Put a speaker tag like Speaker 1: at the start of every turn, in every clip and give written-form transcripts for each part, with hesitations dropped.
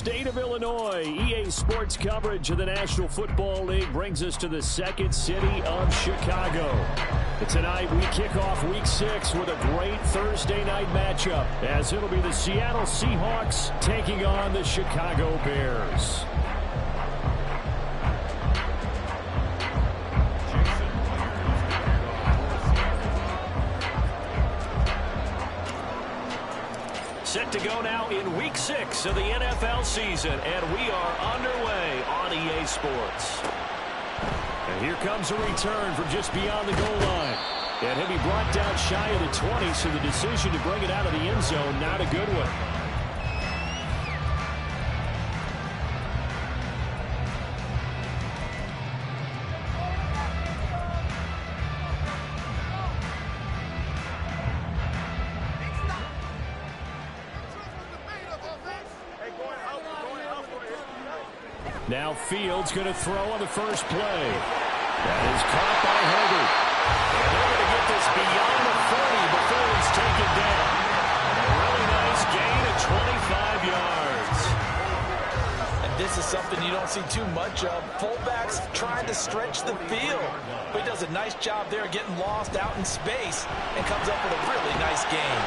Speaker 1: state of Illinois. EA Sports coverage of the National Football League brings us to the second city of Chicago. And tonight we kick off Week 6 with a great Thursday night matchup, as it'll be the Seattle Seahawks taking on the Chicago Bears. Set to go now in Week 6 of the NFL season, and we are underway on EA Sports. And here comes a return from just beyond the goal line. And he'll be brought down shy of the 20, so the decision to bring it out of the end zone, not a good one. Now Fields going to throw on the first play. That is caught by Herbert. And they're going to get this beyond the 40 before he's taken down. A really nice gain of 25 yards.
Speaker 2: And this is something you don't see too much of. Fullbacks trying to stretch the field. But he does a nice job there getting lost out in space and comes up with a really nice gain.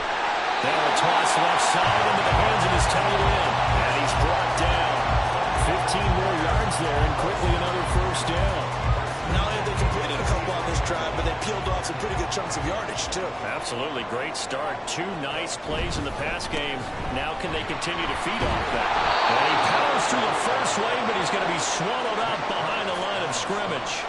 Speaker 1: Now a toss left side into the hands of his tight end. And he's brought down. 15 more yards there, and quickly another first down.
Speaker 3: Not only have they completed a couple on this drive, but they peeled off some pretty good chunks of yardage, too.
Speaker 1: Absolutely. Great start. 2 nice plays in the pass game. Now can they continue to feed off that? And he powers through the first lane, but he's going to be swallowed up behind the line of scrimmage.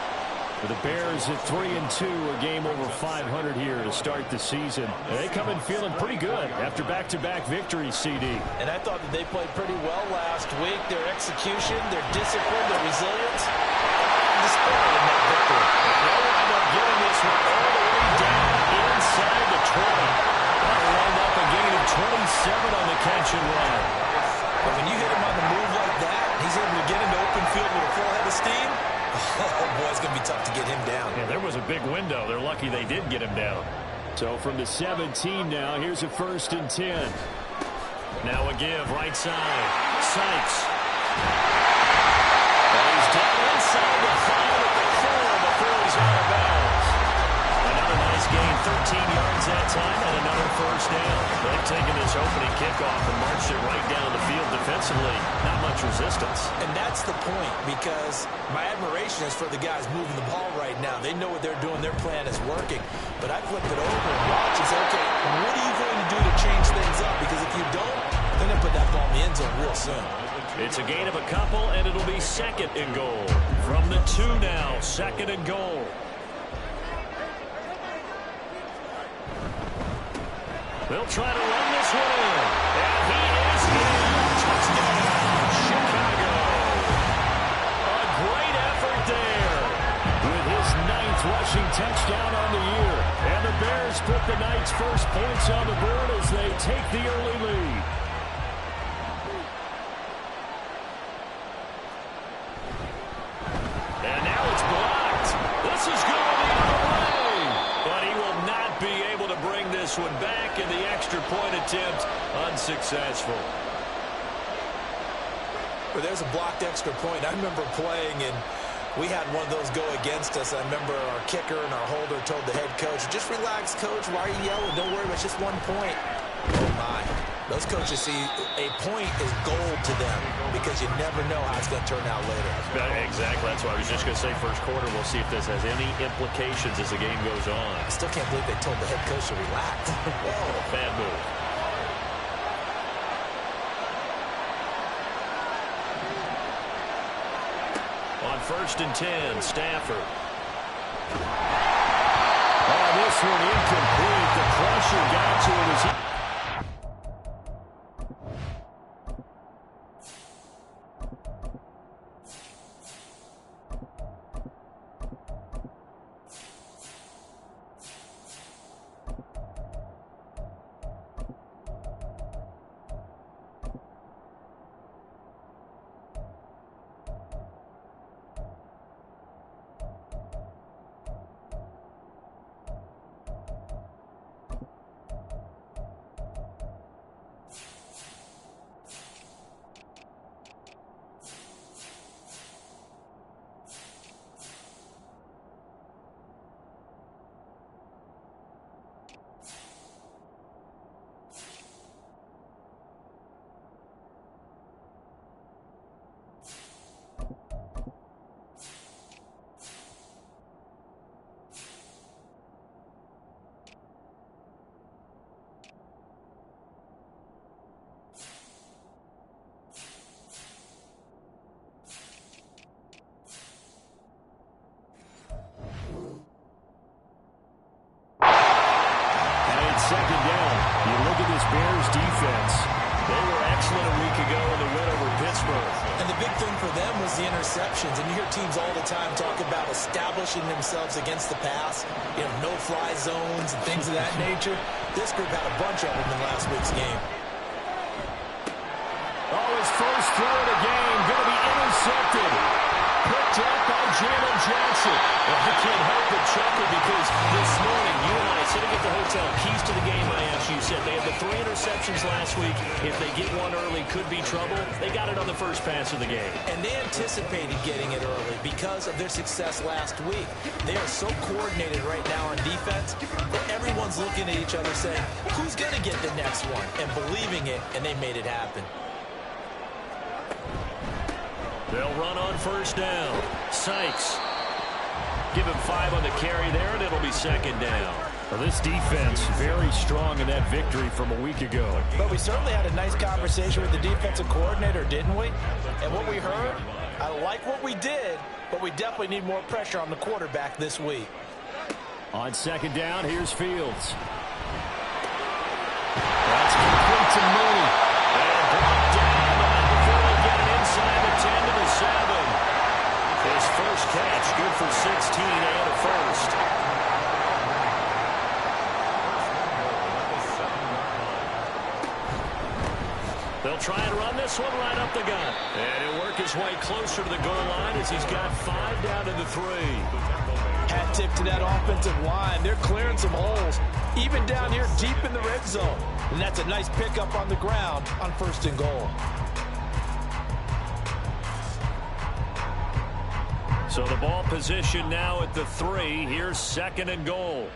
Speaker 1: For the Bears at 3-2, a game over 500 here to start the season. And they come in feeling pretty good after back-to-back victories, CD.
Speaker 2: And I thought that they played pretty well last week. Their execution, their discipline, their resilience, displayed in that victory.
Speaker 1: And they'll wind up getting this one all the way down inside the 20. That'll wind up a gain of 27 on the catch and run.
Speaker 3: But when you hit him on the move like that, he's able to get into open field with a full head of steam. Oh, boy, it's going to be tough to get him down.
Speaker 1: Yeah, there was a big window. They're lucky they did get him down. So from the 17 now, here's a 1st and 10. Now a give, right side. Sykes. And he's down inside the 5 at the 4 before he's out of bounds. Another nice gain, 13 yards that time, and another first down. They've taken this opening kickoff and marched it right down the field defensively. Not much resistance.
Speaker 3: And that's the point, because my admiration is for the guys moving the ball right now. They know what they're doing. Their plan is working. But I flip it over and watch and say, okay, what are you going to do to change things up? Because if you don't, they're going to put that ball in the end zone real soon.
Speaker 1: It's a gain of a couple, and it'll be 2nd and goal. From the 2 now, 2nd and goal. They'll try to run this one in. And he is in. Touchdown, Chicago. A great effort there. With his 9th rushing touchdown on the year. And the Bears put the Knights' first points on the board as they take the early lead. And now it's blocked. This is going the other way. But he will not be able to bring this one back, and the extra point attempt unsuccessful.
Speaker 3: But there's a blocked extra point. I remember playing, and we had one of those go against us. I remember our kicker and our holder told the head coach, just relax, coach. Why are you yelling? Don't worry, it's just 1 point. Oh, my. Those coaches see a point is gold to them because you never know how it's going to turn out later.
Speaker 1: Exactly. That's why I was just going to say first quarter. We'll see if this has any implications as the game goes on.
Speaker 3: I still can't believe they told the head coach to relax.
Speaker 1: Whoa, bad move. On 1st and 10, Stafford. Oh, this one incomplete. The pressure got to him as he... defense. They were excellent a week ago in the win over Pittsburgh.
Speaker 3: And the big thing for them was the interceptions. And you hear teams all the time talk about establishing themselves against the pass, no-fly zones and things of that nature. This group had a bunch of them in last week's game.
Speaker 1: Oh, his first throw of the game going to be intercepted. Picked up by Jalen Johnson. Well, I can't help but chuckle because this morning, you and I sitting at the hotel, keys to the game, I asked you, said they had the 3 interceptions last week. If they get one early, could be trouble. They got it on the first pass of the game.
Speaker 3: And they anticipated getting it early because of their success last week. They are so coordinated right now on defense that everyone's looking at each other saying, who's going to get the next one? And believing it, and they made it happen.
Speaker 1: They'll run on first down. Sykes. Give him 5 on the carry there, and it'll be second down. Well, this defense very strong in that victory from a week ago.
Speaker 2: But we certainly had a nice conversation with the defensive coordinator, didn't we? And what we heard, I like what we did, but we definitely need more pressure on the quarterback this week.
Speaker 1: On second down, here's Fields. That's complete to Mooney. And brought down before they get it inside the 10 to the 7. His first catch, good for 16 and a first. They'll try and run this one right up the gut. And he'll work his way closer to the goal line as he's got 5 down to the 3.
Speaker 2: Hat tip to that offensive line. They're clearing some holes, even down here deep in the red zone. And that's a nice pickup on the ground on first and goal.
Speaker 1: So the ball position now at the 3. Here's second and goal.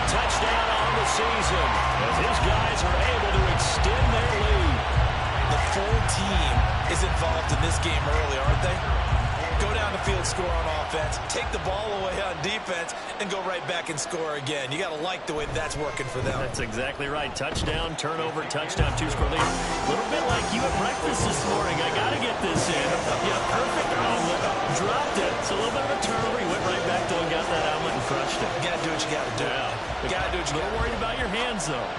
Speaker 1: Touchdown on the season as his guys are able to extend their lead.
Speaker 3: The full team is involved in this game early, aren't they? Go down the field, score on offense, take the ball away on defense, and go right back and score again. You got to like the way that's working for them.
Speaker 1: That's exactly right. Touchdown, turnover, touchdown, 2-score lead. A little bit like you at breakfast this morning. I got to get this in. Yeah, perfect omelet. Dropped it. It's a little bit of a turnover. He went right back to and got that omelet and crushed it.
Speaker 3: You got to do what you got to do.
Speaker 1: Yeah.
Speaker 3: You got to do what you got to do.
Speaker 1: Don't worry about your hands, though.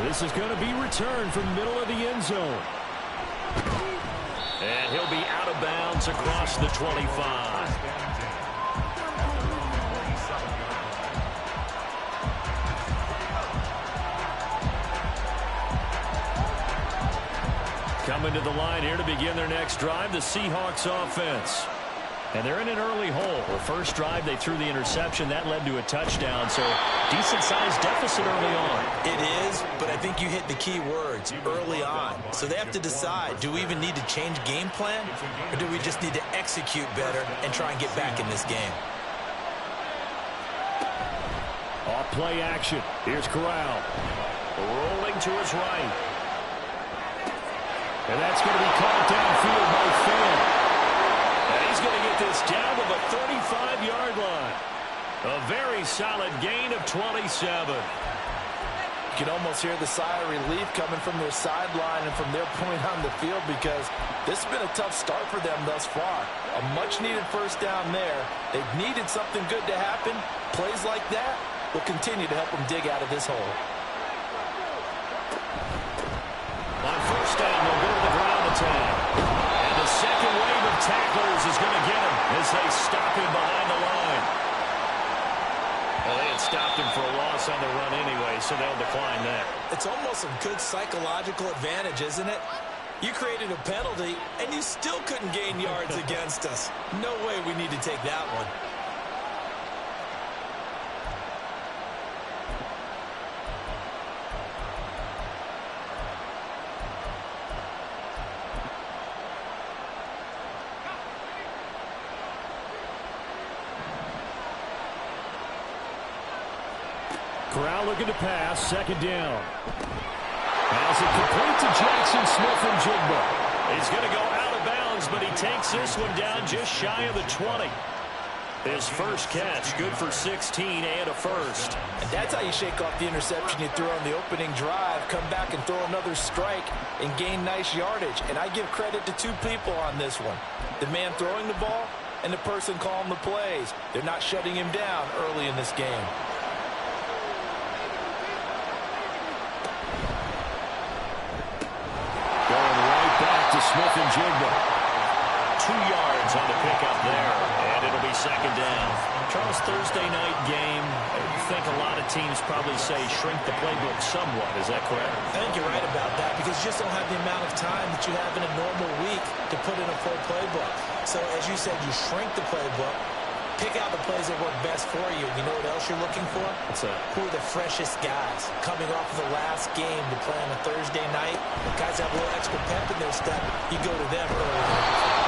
Speaker 1: This is going to be returned from the middle of the end zone. And he'll be out of bounds across the 25. Coming to the line here to begin their next drive, the Seahawks offense. And they're in an early hole. The first drive, they threw the interception. That led to a touchdown, so decent-sized deficit early on.
Speaker 3: It is, but I think you hit the key words, early on. So they have to decide, do we even need to change game plan, or do we just need to execute better and try and get back in this game?
Speaker 1: Off play action. Here's Corral. Rolling to his right. And that's going to be caught downfield by Finn. And he's going to get this down to the 35-yard line. A very solid gain of 27.
Speaker 2: You can almost hear the sigh of relief coming from their sideline and from their point on the field because this has been a tough start for them thus far. A much-needed first down there. They've needed something good to happen. Plays like that will continue to help them dig out of this hole.
Speaker 1: On first down, they'll go to the ground attack. And the second wave of tacklers is going to get him as they stop him behind the line. Well, they had stopped him for a loss on the run anyway, so they'll decline that.
Speaker 3: It's almost a good psychological advantage, isn't it? You created a penalty, and you still couldn't gain yards against us. No way we need to take that one.
Speaker 1: Corral looking to pass, second down. As it complete to Jackson Smith and Jigba. He's going to go out of bounds, but he takes this one down just shy of the 20. His first catch, good for 16 and a first.
Speaker 2: And that's how you shake off the interception you threw on the opening drive, come back and throw another strike and gain nice yardage. And I give credit to two people on this one. The man throwing the ball and the person calling the plays. They're not shutting him down early in this game.
Speaker 1: Going right back to Smith-Njigba. 2 yards on the pickup there, and it'll be second down. Charles, Thursday night game, I think a lot of teams probably say shrink the playbook somewhat. Is that correct?
Speaker 3: I think you're right about that because you just don't have the amount of time that you have in a normal week to put in a full playbook. So as you said, you shrink the playbook, pick out the plays that work best for you. You know what else you're looking for?
Speaker 1: What's that?
Speaker 3: Who are the freshest guys coming off of the last game to play on a Thursday night? The guys have a little extra pep in their step. You go to them early.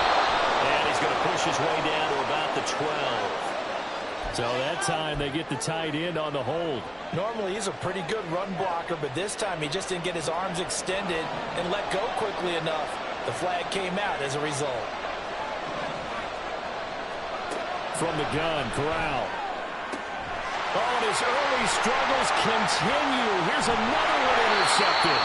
Speaker 1: And he's going to push his way down to about the 12.
Speaker 4: So that time they get the tight end on the hold.
Speaker 2: Normally he's a pretty good run blocker, but this time he just didn't get his arms extended and let go quickly enough. The flag came out as a result.
Speaker 4: From the gun, Corral.
Speaker 1: Oh, and his early struggles continue. Here's another one intercepted.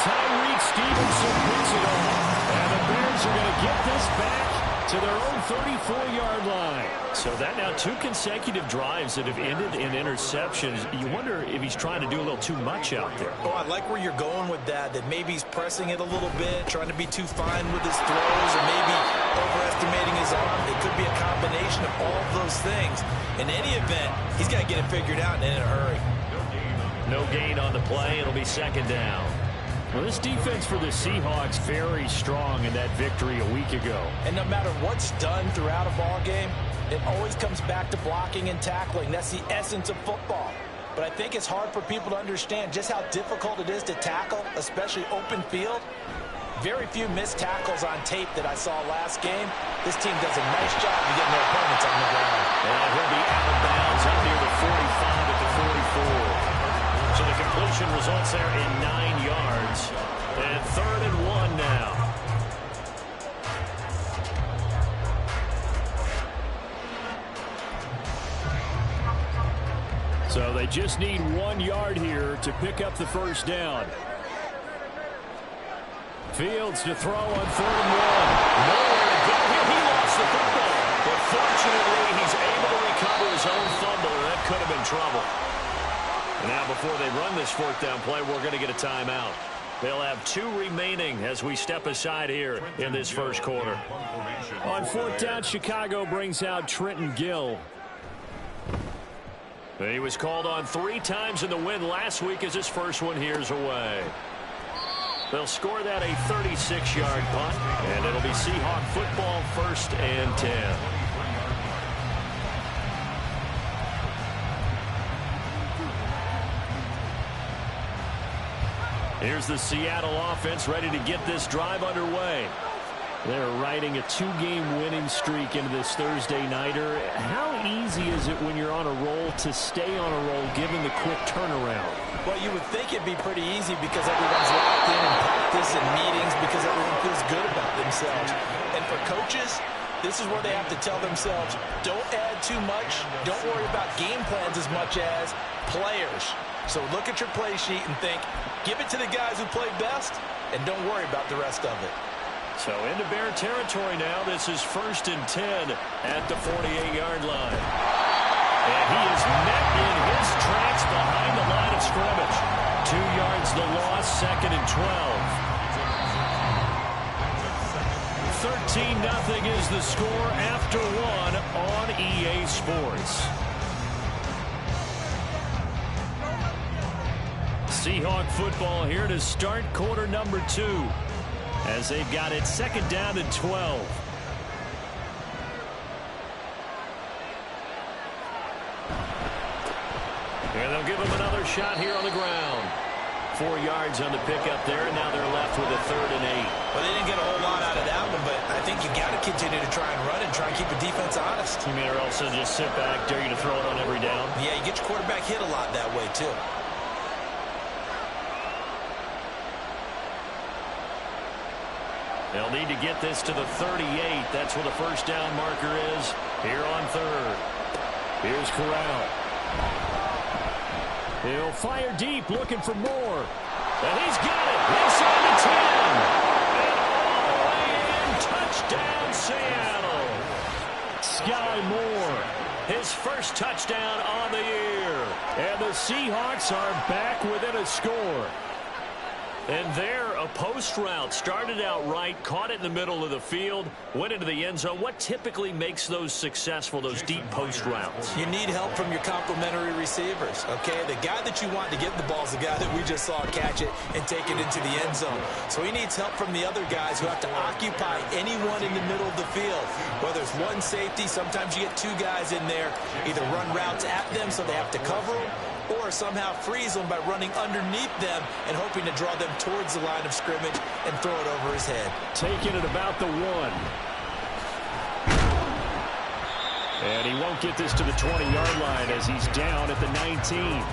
Speaker 1: Tyreek Stevenson picks it off. And the Bears are going to get this back to their own 34-yard line. So that now 2 consecutive drives that have ended in interceptions. You wonder if he's trying to do a little too much out there.
Speaker 3: Oh, I like where you're going with that maybe he's pressing it a little bit, trying to be too fine with his throws, or maybe overestimating his arm. It could be a combination of all of those things. In any event, he's got to get it figured out and in a hurry.
Speaker 1: No gain on the play. It'll be second down.
Speaker 4: Well, this defense for the Seahawks very strong in that victory a week ago.
Speaker 2: And no matter what's done throughout a ball game, it always comes back to blocking and tackling. That's the essence of football. But I think it's hard for people to understand just how difficult it is to tackle, especially open field. Very few missed tackles on tape that I saw last game. This team does a nice job of getting their opponents on the ground.
Speaker 1: And he'll be out of bounds up near the 45 at the 44. So the completion results there in 9 yards. And 3rd and 1 now.
Speaker 4: So they just need 1 yard here to pick up the first down. Fields to throw on 3rd and 1.
Speaker 1: Nowhere to go here. He lost the football. But fortunately, he's able to recover his own fumble, and that could have been trouble. Now, before they run this 4th down play, we're going to get a timeout. They'll have 2 remaining as we step aside here in this first quarter.
Speaker 4: On 4th down, Chicago brings out Trenton Gill.
Speaker 1: He was called on 3 times in the win last week as his first one here's away. They'll score that a 36-yard punt, and it'll be Seahawk football 1st and 10. Here's the Seattle offense ready to get this drive underway.
Speaker 4: They're riding a 2-game winning streak into this Thursday nighter. How easy is it when you're on a roll to stay on a roll given the quick turnaround?
Speaker 2: Well, you would think it'd be pretty easy because everyone's locked in practice and meetings because everyone feels good about themselves. And for coaches, this is where they have to tell themselves, don't add too much. Don't worry about game plans as much as players. So look at your play sheet and think, give it to the guys who play best, and don't worry about the rest of it.
Speaker 1: So into Bear territory now. This is 1st and 10 at the 48-yard line. And he is met in his tracks behind the line of scrimmage. 2 yards the loss, 2nd and 12. 13-0 is the score after 1 on EA Sports. Seahawk football here to start quarter number 2. As they've got it 2nd down and 12. And they'll give him another shot here on the ground. 4 yards on the pickup there, and now they're left with a 3rd and 8.
Speaker 3: Well, they didn't get a whole lot out of that one, but I think you got to continue to try and run and try and keep the defense honest.
Speaker 1: You mean or else they'll just sit back, dare you to throw it on every down?
Speaker 3: Yeah, you get your quarterback hit a lot that way, too.
Speaker 1: They'll need to get this to the 38. That's where the 1st down marker is.
Speaker 4: Here on third. Here's Corral. He'll fire deep, looking for more. And he's got it. Inside the 10. And all the way in. Touchdown, Seattle. Sky Moore. His first touchdown on the year. And the Seahawks are back within a score. And there, a post route started out right, caught it in the middle of the field, went into the end zone. What typically makes those successful, those deep post routes?
Speaker 3: You need help from your complementary receivers, okay? The guy that you want to get the ball is the guy that we just saw catch it and take it into the end zone. So he needs help from the other guys who have to occupy anyone in the middle of the field. Whether it's one safety, sometimes you get two guys in there, either run routes at them so they have to cover them, or somehow freeze them by running underneath them and hoping to draw them towards the line of scrimmage and throw it over his head.
Speaker 4: Taking it about the 1. And he won't get this to the 20-yard line as he's down at the 19.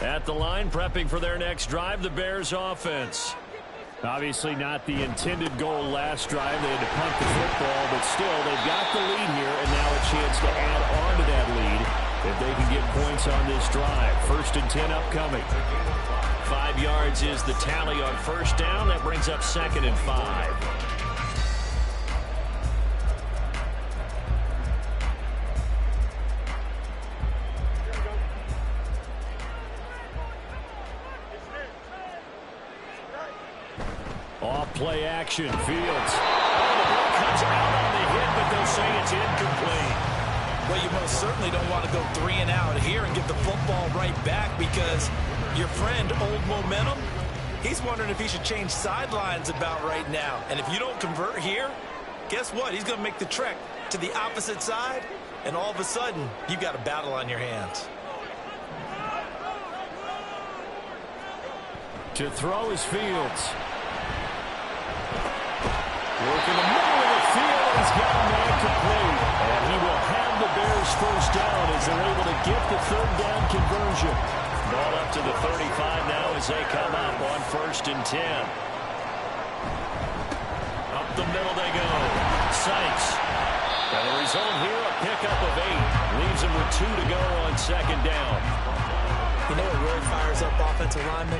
Speaker 4: At the line, prepping for their next drive, the Bears offense. Obviously not the intended goal last drive. They had to punt the football, but still, they've got the lead here, and now a chance to add on to that lead if they can get points on this drive. 1st and 10 upcoming. 5 yards is the tally on first down. That brings up 2nd and 5. Play action, Fields. Oh, the ball comes out on the hit, but they'll say it's incomplete.
Speaker 2: Well, you most certainly don't want to go 3 and out here and get the football right back because your friend, Old Momentum, he's wondering if he should change sidelines about right now. And if you don't convert here, guess what? He's going to make the trek to the opposite side, and all of a sudden, you've got a battle on your hands.
Speaker 4: To throw is Fields. Work in the middle of the field, he's got a man complete. And he will have the Bears first down as they're able to get the 3rd down conversion. Ball up to the 35 now as they come up on 1st and 10. Up the middle they go. Sykes. And the result here, a pickup of 8. Leaves him with 2 to go on 2nd down.
Speaker 3: You know what really fires up offensive linemen?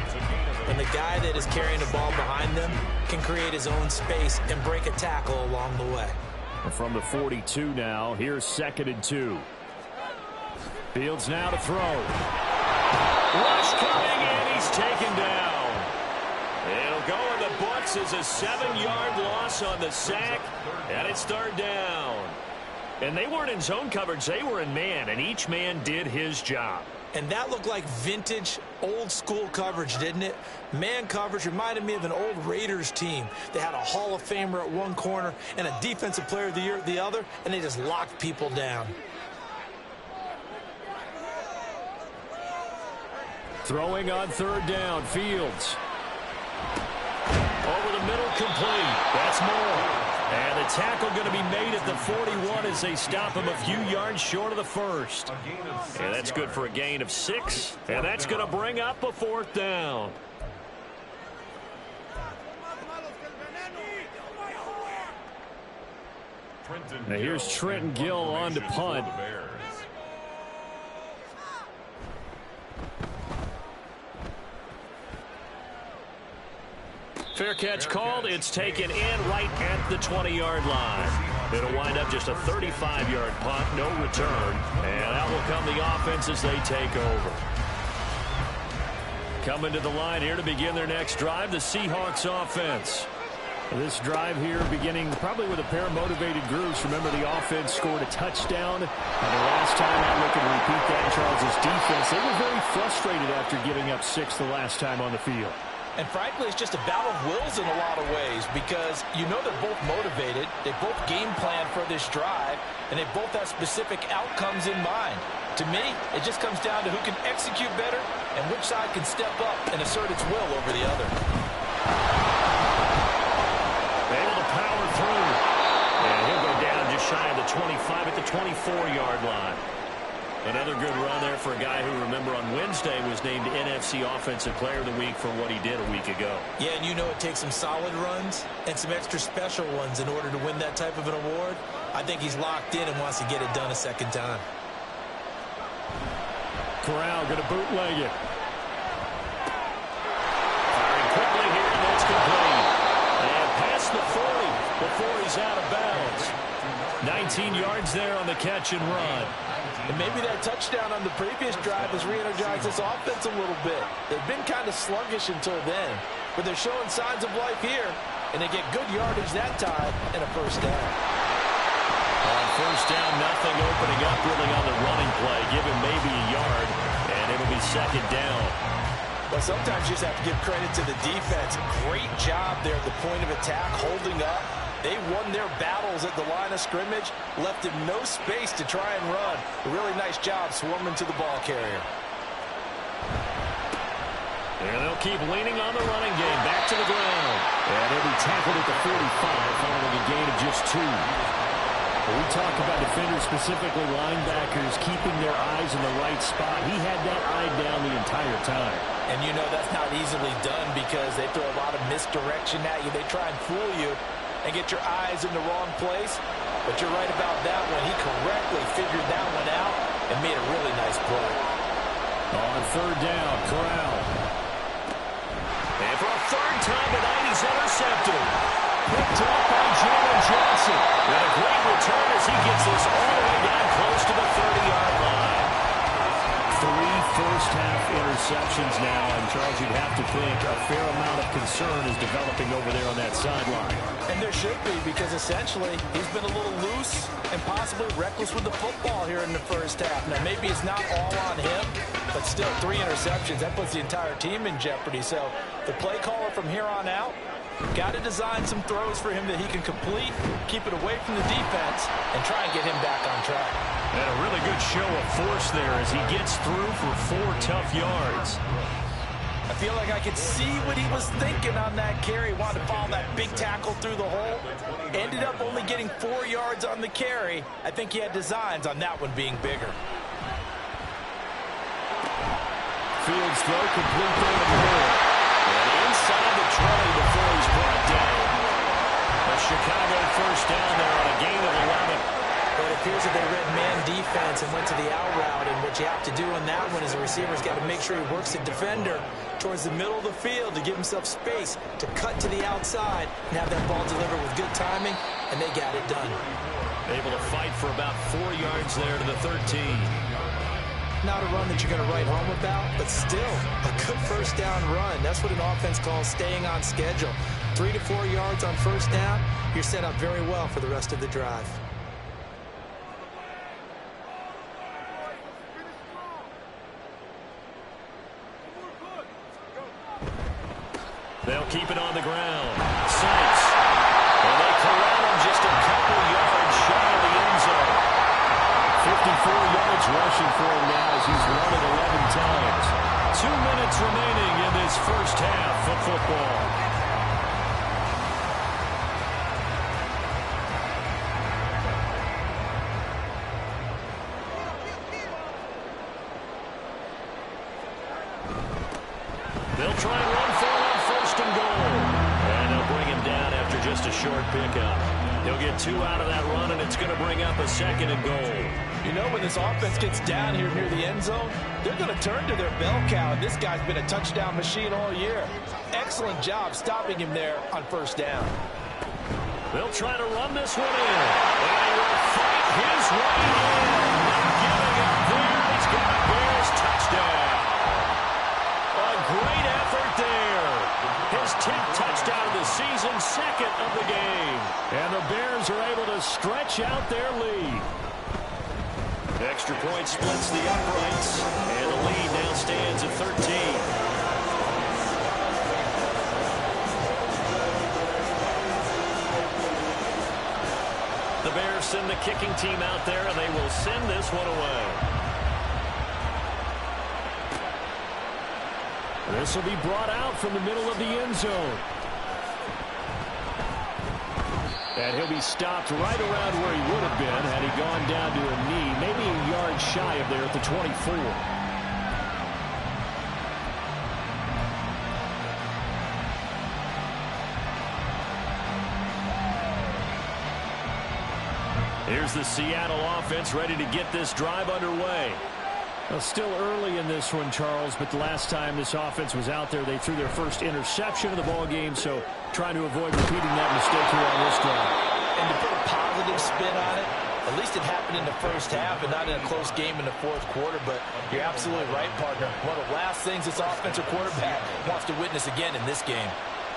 Speaker 3: When the guy that is carrying the ball behind them can create his own space and break a tackle along the way.
Speaker 4: From the 42 now, here's 2nd and 2. Fields now to throw. Rush coming in, he's taken down. It'll go in the books as a 7-yard loss on the sack, and it's 3rd down. And they weren't in zone coverage, they were in man, and each man did his job.
Speaker 3: And that looked like vintage, old-school coverage, didn't it? Man coverage reminded me of an old Raiders team. They had a Hall of Famer at one corner and a Defensive Player of the Year at the other, and they just locked people down.
Speaker 4: Throwing on 3rd down, Fields. Over the middle, complete. That's more. And the tackle going to be made at the 41 as they stop him a few yards short of the 1st. And that's good for a gain of 6. And that's going to bring up a 4th down. Now here's Trenton Gill on to punt. Fair catch called. It's taken in right at the 20-yard line. It'll wind up just a 35-yard punt, no return. And out will come the offense as they take over. Coming to the line here to begin their next drive, the Seahawks offense. This drive here beginning probably with a pair of motivated groups. Remember, the offense scored a touchdown. And the last time out, looking to repeat that, Charles' defense, they were very frustrated after giving up 6 the last time on the field.
Speaker 2: And frankly, it's just a battle of wills in a lot of ways because you know they're both motivated, they both game plan for this drive, and they both have specific outcomes in mind. To me, it just comes down to who can execute better and which side can step up and assert its will over the other.
Speaker 1: Able to power through. And he'll go down just shy of the 25 at the 24-yard line. Another good run there for a guy who, remember, on Wednesday was named NFC Offensive Player of the Week for what he did a week ago.
Speaker 3: Yeah, and you know it takes some solid runs and some extra special ones in order to win that type of an award. I think he's locked in and wants to get it done a second time.
Speaker 4: Corral going to bootleg it.
Speaker 1: Firing quickly here, and that's complete. And past the 40 before he's out of bounds. 19 yards there on the catch and run.
Speaker 2: And maybe that touchdown on the previous drive has re-energized this offense a little bit. They've been kind of sluggish until then, but they're showing signs of life here, and they get good yardage that time and a first down.
Speaker 1: On first down, nothing opening up really on the running play. Give him maybe a yard, and it'll be second down.
Speaker 2: But sometimes you just have to give credit to the defense. Great job there at the point of attack, holding up. They won their battles at the line of scrimmage, left him no space to try and run. A really nice job swarming to the ball carrier.
Speaker 1: And they'll keep leaning on the running game. Back to the ground.
Speaker 4: And he'll be tackled at the 45 following a gain of just 2. When we talk about defenders, specifically linebackers, keeping their eyes in the right spot, he had that eye down the entire time.
Speaker 2: And you know that's not easily done because they throw a lot of misdirection at you. They try and fool you and get your eyes in the wrong place. But you're right about that one. He correctly figured that one out and made a really nice play.
Speaker 4: On third down, Corral.
Speaker 1: And for a third time tonight, he's intercepted. Picked up by Jalen Johnson. And a great return as he gets this all the way down close to the 30-yard line. 3 first-half interceptions now, and Charles, you'd have to think a fair amount of concern is developing over there on that sideline.
Speaker 2: And there should be, because essentially he's been a little loose and possibly reckless with the football here in the first half. Now, maybe it's not all on him, but still 3 interceptions. That puts the entire team in jeopardy. So the play caller from here on out got to design some throws for him that he can complete, keep it away from the defense, and try and get him back on track.
Speaker 1: And a really good show of force there as he gets through for 4 tough yards.
Speaker 2: I feel like I could see what he was thinking on that carry. Wanted to follow that big tackle through the hole. Ended up only getting 4 yards on the carry. I think he had designs on that one being bigger.
Speaker 4: Fields throw complete there in the middle.
Speaker 1: And inside the 20 before he's brought down. A Chicago first down there on a gain of 11.
Speaker 3: But it appears that they read man defense and went to the out route, and what you have to do on that one is the receiver's got to make sure he works the defender towards the middle of the field to give himself space to cut to the outside and have that ball delivered with good timing, and they got it done.
Speaker 1: Able to fight for about 4 yards there to the 13.
Speaker 3: Not a run that you're going to write home about, but still a good first down run. That's what an offense calls staying on schedule. 3 to 4 yards on first down, you're set up very well for the rest of the drive.
Speaker 1: They'll keep it on the ground. Saints. And they corral him just a couple yards shy of the end zone.
Speaker 4: 54 yards rushing for him now as he's run it 11 times.
Speaker 1: 2 minutes remaining in this first half of football. They'll try and run for it on first and goal. And they'll bring him down after just a short pickup. He'll get 2 out of that run, and it's going to bring up a second and goal.
Speaker 2: You know, when this offense gets down here near the end zone, they're going to turn to their bell cow, and this guy's been a touchdown machine all year. Excellent job stopping him there on first down.
Speaker 1: They'll try to run this one in. And he will fight his way in. Not giving up there. He's got a Bears touchdown. A great effort there. His 10th touchdown of the season, second of the game.
Speaker 4: And the Bears are able to stretch out their lead.
Speaker 1: Extra point splits the uprights. And the lead now stands at 13. The Bears send the kicking team out there, and they will send this one away.
Speaker 4: This will be brought out from the middle of the end zone. And he'll be stopped right around where he would have been had he gone down to a knee, maybe a yard shy of there at the 24.
Speaker 1: Here's the Seattle offense ready to get this drive underway.
Speaker 4: Well, still early in this one, Charles, but the last time this offense was out there, they threw their first interception of the ball game, so trying to avoid repeating that mistake here on this drive.
Speaker 2: And to put a positive spin on it, at least it happened in the first half and not in a close game in the fourth quarter, but you're absolutely right, partner. One of the last things this offensive quarterback wants to witness again in this game.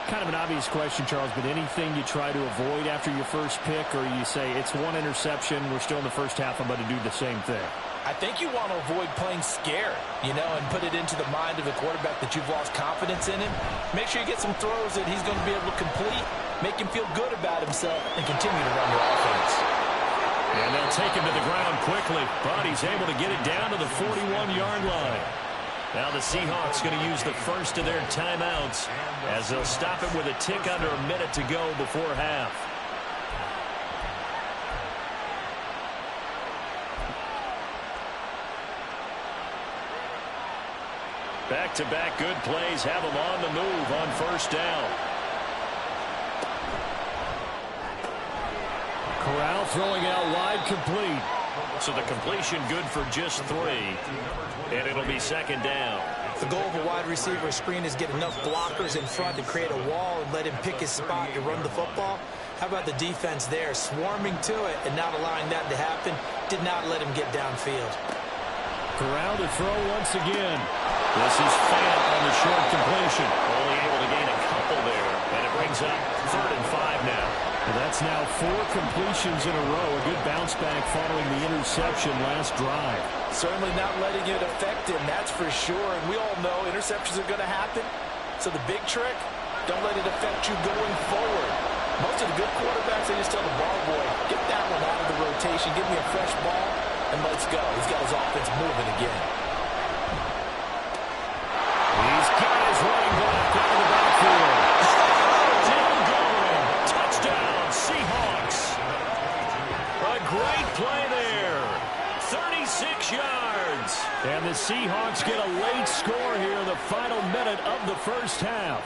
Speaker 4: Kind of an obvious question, Charles, but anything you try to avoid after your first pick, or you say it's one interception, we're still in the first half, I'm going to do the same thing?
Speaker 2: I think you want to avoid playing scared, and put it into the mind of the quarterback that you've lost confidence in him. Make sure you get some throws that he's going to be able to complete, make him feel good about himself, and continue to run your offense.
Speaker 1: And they'll take him to the ground quickly, but he's able to get it down to the 41-yard line. Now the Seahawks going to use the first of their timeouts as they'll stop it with a tick under a minute to go before half. Back-to-back good plays have them on the move on first down.
Speaker 4: Corral throwing out wide, complete.
Speaker 1: So the completion good for just 3. And it'll be second down.
Speaker 3: The goal of a wide receiver screen is get enough blockers in front to create a wall and let him pick his spot to run the football. How about the defense there, swarming to it and not allowing that to happen? Did not let him get downfield.
Speaker 4: Corral to throw once again.
Speaker 1: This is Fant on the short completion. Only able to gain a couple there. And it brings up 3rd and 5 now.
Speaker 4: Well, that's now 4 completions in a row. A good bounce back following the interception last drive.
Speaker 2: Certainly not letting it affect him, that's for sure. And we all know interceptions are going to happen. So the big trick, don't let it affect you going forward. Most of the good quarterbacks, they just tell the ball boy, get that one out of the rotation, give me a fresh ball, and let's go. He's got his offense moving again.
Speaker 1: He's got his running back out of the backfield. Still going. Touchdown, Seahawks. A great play there. 36 yards.
Speaker 4: And the Seahawks get a late score here in the final minute of the first half.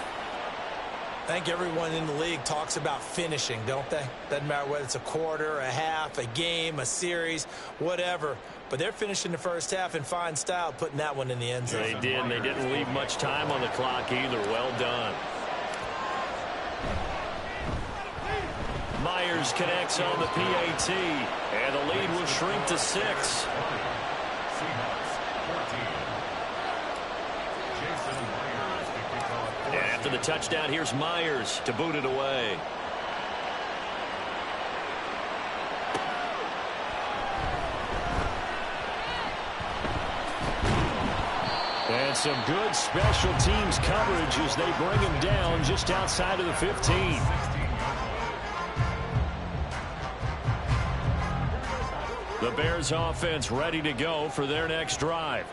Speaker 3: I think everyone in the league talks about finishing, don't they? Doesn't matter whether it's a quarter, a half, a game, a series, whatever. But they're finishing the first half in fine style, putting that one in the end zone.
Speaker 1: They did, and they didn't leave much time on the clock either. Well done. Myers connects on the PAT, and the lead will shrink to 6. And after the touchdown, here's Myers to boot it away.
Speaker 4: And some good special teams coverage as they bring him down just outside of the 15. The Bears offense ready to go for their next drive.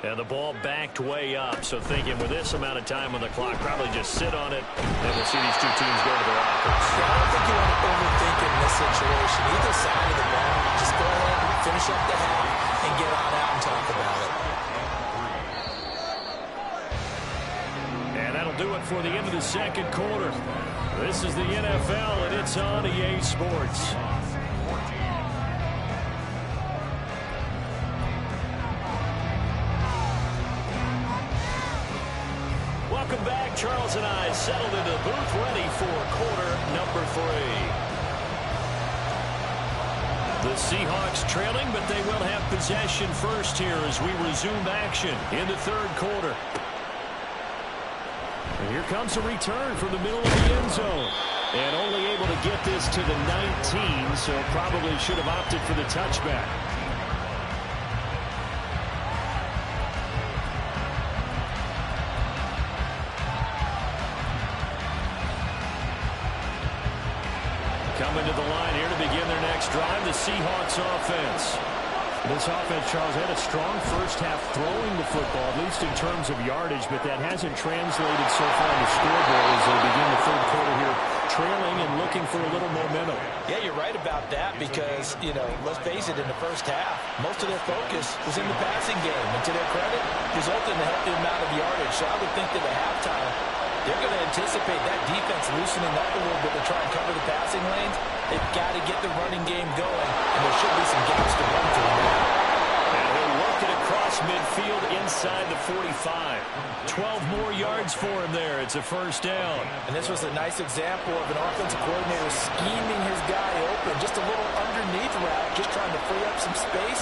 Speaker 4: And the ball backed way up, so thinking with this amount of time on the clock, probably just sit on it, and we'll see these two teams go to their offense.
Speaker 3: Yeah, I don't think you want to overthink in this situation. Either side of the ball, just go ahead, finish up the half, and get on out and talk about it.
Speaker 4: And that'll do it for the end of the second quarter. This is the NFL, and it's on EA Sports.
Speaker 1: Welcome back. Charles and I settled into the booth ready for quarter number 3. The Seahawks trailing, but they will have possession first here as we resume action in the third quarter.
Speaker 4: And here comes a return from the middle of the end zone. And only able to get this to the 19, so probably should have opted for the touchback.
Speaker 1: Coming to the line here to begin their next drive, the Seahawks offense.
Speaker 4: This offense, Charles, had a strong first half throwing the football, at least in terms of yardage, but that hasn't translated so far on the scoreboard as they begin the third quarter here, trailing and looking for a little momentum.
Speaker 2: Yeah, you're right about that because, let's face it, in the first half, most of their focus was in the passing game. And to their credit, resulted in a healthy amount of yardage. So I would think that at halftime, they're going to anticipate that defense loosening up a little bit to try and cover the passing lanes. They've got to get the running game going, and there should be some gaps to run through now.
Speaker 1: And they'll work it across midfield inside the 45. 12 more yards for him there. It's a first down.
Speaker 2: And this was a nice example of an offensive coordinator scheming his guy open. Just a little underneath route, just trying to free up some space,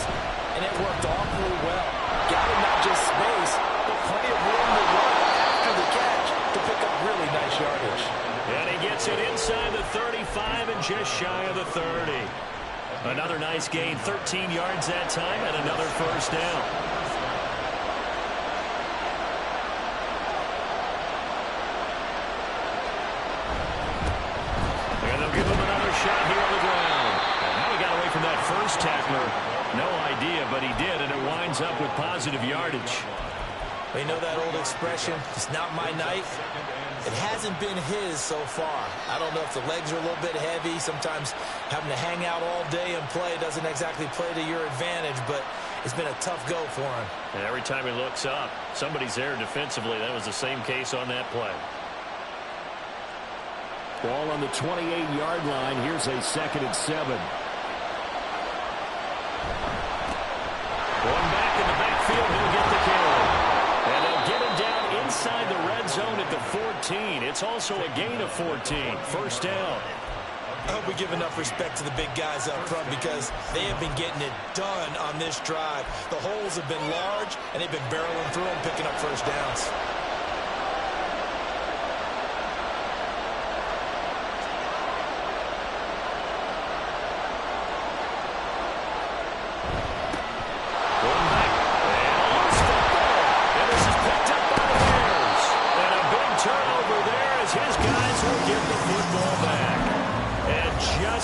Speaker 2: and it worked awfully well. Got him not just space, but plenty of room to run after the catch to pick up really nice yardage.
Speaker 1: And he gets it inside the 35 and just shy of the 30. Another nice gain, 13 yards that time, and another first down. And they'll give him another shot here on the ground. And how he got away from that first tackler, no idea, but he did, and it winds up with positive yardage.
Speaker 3: We know that old expression, it's not my night. It hasn't been his so far. I don't know if the legs are a little bit heavy. Sometimes having to hang out all day and play doesn't exactly play to your advantage, but it's been a tough go for him.
Speaker 1: And every time he looks up, somebody's there defensively. That was the same case on that play.
Speaker 4: Ball on the 28-yard line. Here's a 2nd and 7.
Speaker 1: Going back in the backfield, he'll get the carry. And they'll get him down inside the red zone at the 14. It's also a gain of 14. First down.
Speaker 3: I hope we give enough respect to the big guys up front because they have been getting it done on this drive. The holes have been large, and they've been barreling through them, picking up first downs.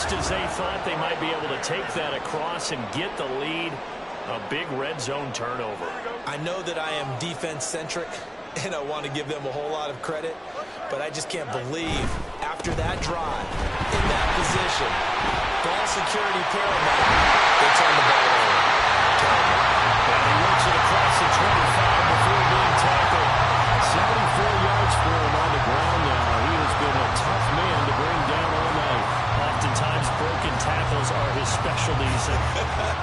Speaker 1: As they thought they might be able to take that across and get the lead, a big red zone turnover.
Speaker 3: I know that I am defense-centric, and I want to give them a whole lot of credit, but I just can't believe after that drive, in that position, ball security paramount, they turn the ball over.
Speaker 1: And he works it across the 25 before being tackled. 74 yards for him on the ground now. He has been a tough man to bring down all night. Oftentimes, broken tackles are his specialties.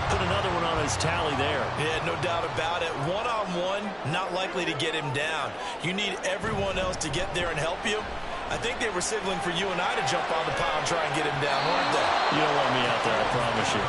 Speaker 1: Put another one on his tally there.
Speaker 3: Yeah, no doubt about it. One-on-one, not likely to get him down. You need everyone else to get there and help you. I think they were signaling for you and I to jump on the pile and try and get him down, weren't they?
Speaker 1: You don't want me out there, I promise you.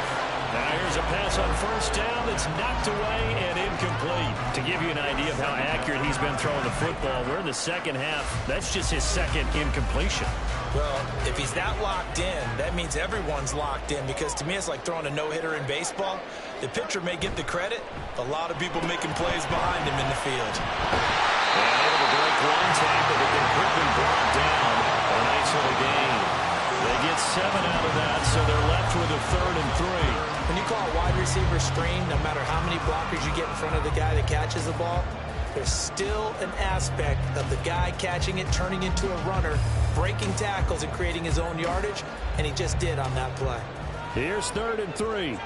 Speaker 1: Now here's a pass on first down that's knocked away and incomplete. To give you an idea of how accurate he's been throwing the football, we're in the second half. That's just his second incompletion.
Speaker 3: Well, if he's that locked in, that means everyone's locked in because to me it's like throwing a no-hitter in baseball. The pitcher may get the credit, but a lot of people making plays behind him in the field.
Speaker 1: And able to break one tackle, but then quickly brought down. A nice little gain. They get 7 out of that, so they're left with a 3rd and 3.
Speaker 3: When you call a wide receiver screen, no matter how many blockers you get in front of the guy that catches the ball, there's still an aspect of the guy catching it, turning into a runner, breaking tackles and creating his own yardage, and he just did on that play.
Speaker 4: Here's 3rd and 3.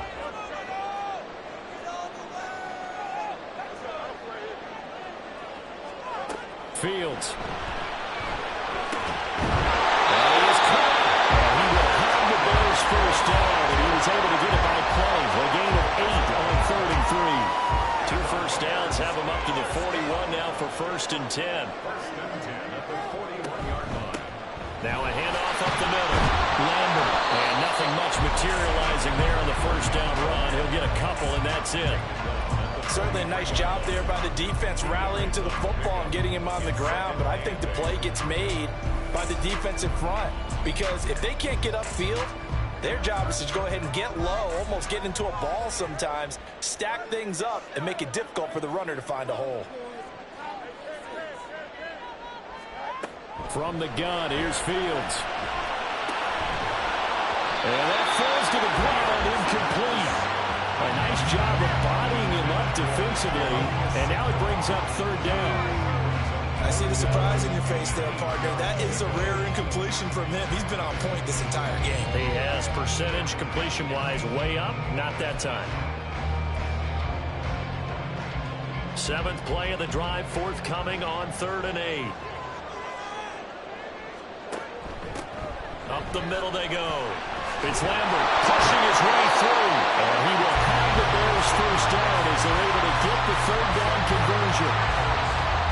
Speaker 4: Fields.
Speaker 1: First down, and he was able to get it by play. A gain of 8 on 3rd and 3. 2 first downs have him up to the 41 now for 1st and 10. Now a handoff up the middle. Lambert, and nothing much materializing there on the first down run. He'll get a couple, and that's it.
Speaker 2: Certainly a nice job there by the defense rallying to the football and getting him on the ground, but I think the play gets made by the defensive front because if they can't get upfield, their job is to go ahead and get low, almost get into a ball sometimes, stack things up, and make it difficult for the runner to find a hole.
Speaker 4: From the gun, here's Fields. And that falls to the ground, incomplete. A nice job of bodying him up defensively, and now it brings up third down.
Speaker 3: I see the surprise in your face there, partner. That is a rare incompletion from him. He's been on point this entire game.
Speaker 1: He has percentage completion-wise way up, not that time. 7th play of the drive, forthcoming on 3rd and 8. Up the middle they go. It's Lambert pushing his way through. And he will have the Bears first down as they're able to get the 3rd down conversion.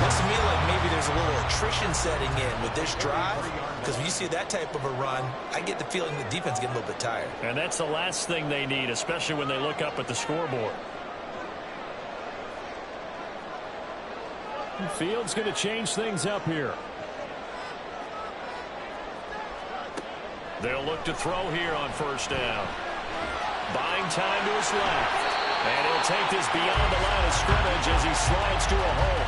Speaker 3: Looks to me like maybe there's a little attrition setting in with this drive, because when you see that type of a run, I get the feeling the defense getting a little bit tired.
Speaker 1: And that's the last thing they need, especially when they look up at the scoreboard.
Speaker 4: Fields going to change things up here.
Speaker 1: They'll look to throw here on 1st down. Buying time to his left. And he'll take this beyond the line of scrimmage as he slides to a hole.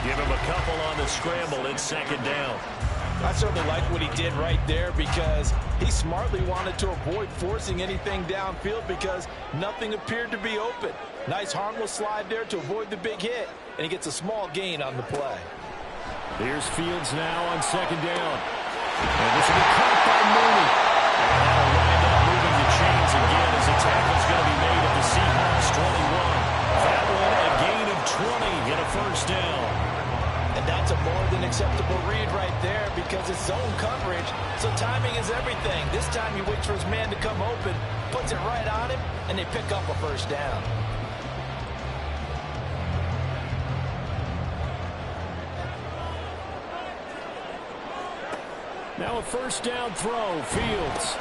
Speaker 1: Give him a couple on the scramble. It's 2nd down.
Speaker 2: I certainly like what he did right there because he smartly wanted to avoid forcing anything downfield because nothing appeared to be open. Nice harmless slide there to avoid the big hit, and he gets a small gain on the play.
Speaker 4: Here's Fields now on 2nd down. And this will be caught by Mooney.
Speaker 1: And that'll wind up moving the chains again as the tackle's going to be made at the Seahawks 21. That one a gain of 20 in a 1st down.
Speaker 2: And that's a more than acceptable read right there because it's zone coverage, so timing is everything. This time he waits for his man to come open, puts it right on him, and they pick up a 1st down.
Speaker 4: Now a 1st down throw, Fields.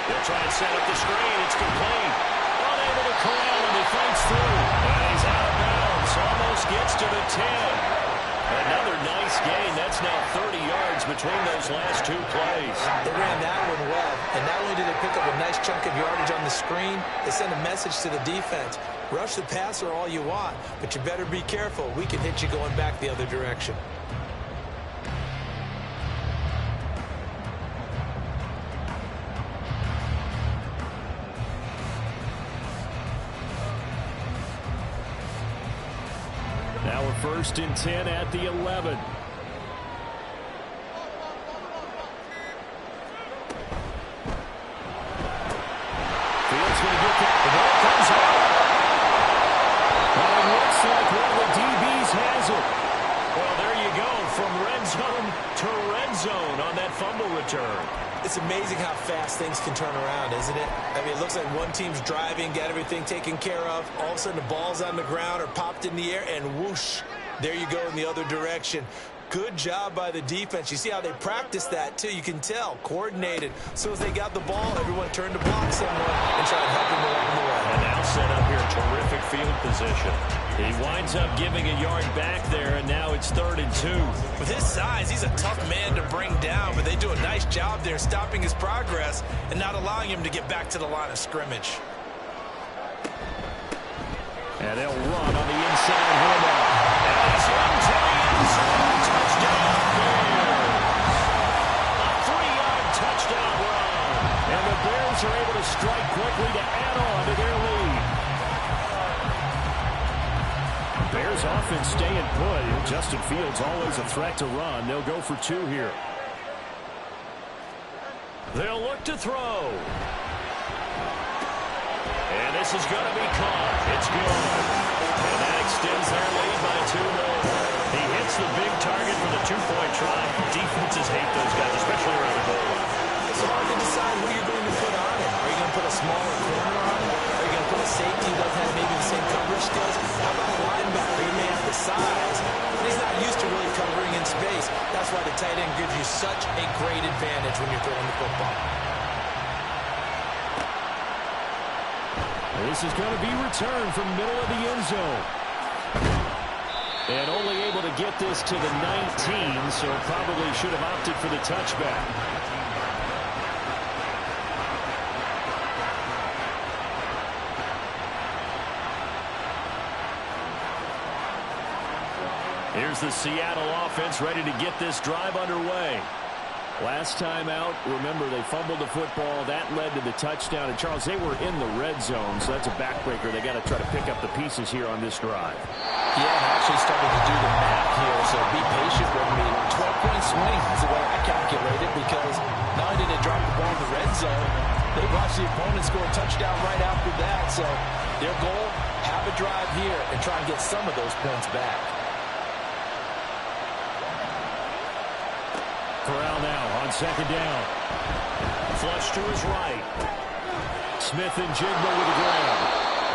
Speaker 1: They'll try and set up the screen. It's complete. Unable to corral him. He fights through. And he's out of bounds. Almost gets to the 10. Another nice gain. That's now 30 yards between those last 2 plays.
Speaker 3: They ran that one well, and not only did they pick up a nice chunk of yardage on the screen, they sent a message to the defense. Rush the passer all you want, but you better be careful. We can hit you going back the other direction.
Speaker 4: Now a 1st and 10 at the 11. Fields going to get the ball comes out. And it looks like one of the DBs has it.
Speaker 1: Well, there you go. From red zone to red zone on that fumble return.
Speaker 3: It's amazing how fast things can turn around, isn't it? I mean, it looks like one team's driving, got everything taken care of. All of a sudden, the ball's on the ground or popped in the air, and whoosh, there you go in the other direction. Good job by the defense. You see how they practice that, too. You can tell, coordinated. As soon as they got the ball, everyone turned to block someone and tried to help him along the way.
Speaker 1: And now set up here, terrific field position. He winds up giving a yard back there, and now it's 3rd and 2.
Speaker 3: With his size, he's a tough man to bring down, but they do a nice job there stopping his progress and not allowing him to get back to the line of scrimmage.
Speaker 4: And they'll run on the inside handoff.
Speaker 1: And it's into the end zone. Touchdown, Bears. A 3-yard touchdown run.
Speaker 4: And the Bears are able to strike quickly to add on to their lead. Bears offense staying put. Justin Fields always a threat to run. They'll go for 2 here.
Speaker 1: They'll look to throw. And this is going to be caught. It's good. And that extends their lead by 2 more. He hits the big target for the 2-point try. Defenses hate those guys, especially around the goal line.
Speaker 3: It's hard to decide who you're going to put on him. Are you going to put a smaller corner on him? Are you going to put a safety who doesn't have maybe the same coverage skills? How about a linebacker? He may have the size, but he's not used to really covering in space. That's why the tight end gives you such a great advantage when you're throwing the football.
Speaker 4: This is going to be returned from middle of the end zone. And only able to get this to the 19, so probably should have opted for the touchback.
Speaker 1: Here's the Seattle offense ready to get this drive underway.
Speaker 4: Last time out, remember, they fumbled the football. That led to the touchdown. And, Charles, they were in the red zone, so that's a backbreaker. They got to try to pick up the pieces here on this drive.
Speaker 2: Yeah, I'm actually starting to do the math here, so be patient with me. 12-point swing is the way I calculate it, because not only did they drop the ball in the red zone, they watched the opponent score a touchdown right after that. So their goal, have a drive here and try and get some of those points back.
Speaker 4: Corral now on second down.
Speaker 1: Flush to his right.
Speaker 4: Smith and Jigba with the grab.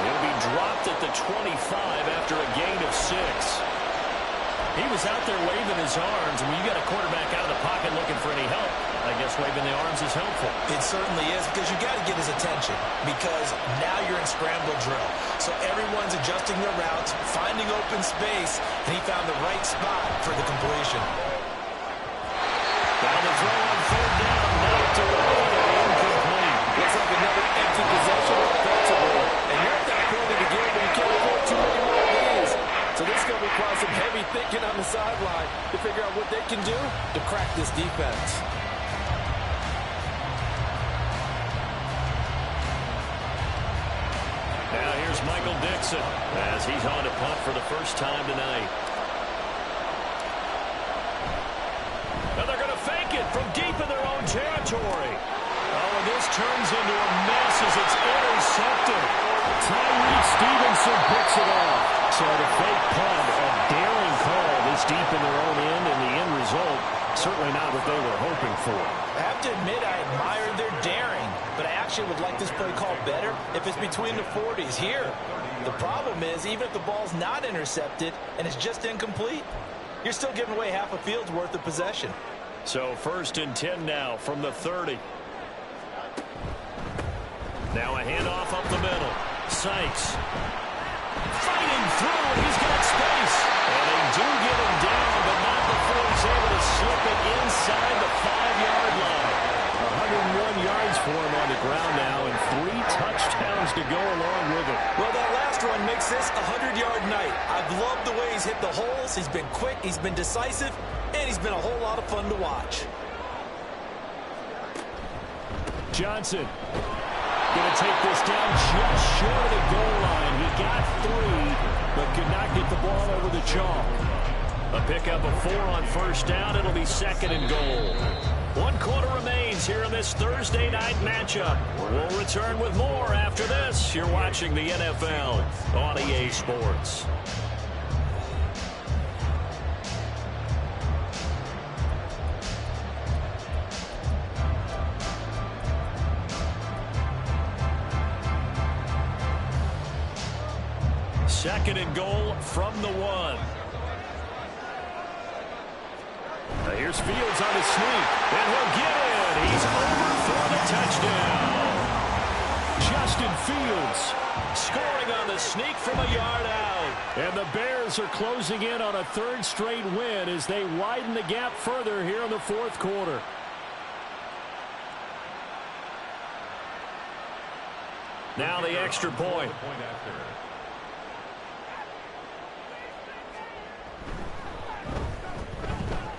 Speaker 1: He'll be dropped at the 25 after a gain of 6. He was out there waving his arms. When you got a quarterback out of the pocket looking for any help, I guess waving the arms is helpful.
Speaker 3: It certainly is, because you got to get his attention, because now you're in scramble drill. So everyone's adjusting their routes, finding open space, and he found the right spot for the completion.
Speaker 1: Down the throw on third down, knocked away and incomplete.
Speaker 2: Looks like another empty possession offensively. And you're at that point of the game where you can't afford too many more of these. So this is going to require some heavy thinking on the sideline to figure out what they can do to crack this defense.
Speaker 1: Now here's Michael Dixon as he's on to punt for the first time tonight. And they're going to fake it from deep in their own territory. Oh, and this turns into a mess as it's intercepted.
Speaker 4: Tyreek Stevenson picks it off. So the fake punt, a daring call this deep in their own end, and the end result, certainly not what they were hoping for.
Speaker 2: I have to admit, I admire their daring, but I actually would like this play called better if it's between the 40s here. The problem is, even if the ball's not intercepted and it's just incomplete, you're still giving away half a field's worth of possession.
Speaker 1: So 1st and 10 now from the 30. Now a handoff up the middle. Sykes fighting through, and he's got space. And they do get him down, but not before he's able to slip it inside the 5-yard line.
Speaker 4: 101 yards for him on the ground now, and 3 touchdowns to go along with it.
Speaker 3: Well, that last run makes this a 100-yard night. I've loved the way he's hit the holes. He's been quick, he's been decisive, and he's been a whole lot of fun to watch.
Speaker 4: Johnson going to take this down just short of the goal line. He got 3, but could not get the ball over the chalk.
Speaker 1: A pickup of 4 on first down. It'll be 2nd and goal. 1 quarter remains here in this Thursday night matchup. We'll return with more after this. You're watching the NFL on EA Sports. Second and goal from the 1. Now here's Fields on his sneak, and he'll get it. He's over for the touchdown.
Speaker 4: Justin Fields
Speaker 1: scoring on the sneak from a yard out.
Speaker 4: And the Bears are closing in on a 3rd straight win as they widen the gap further here in the 4th quarter.
Speaker 1: Now the extra point.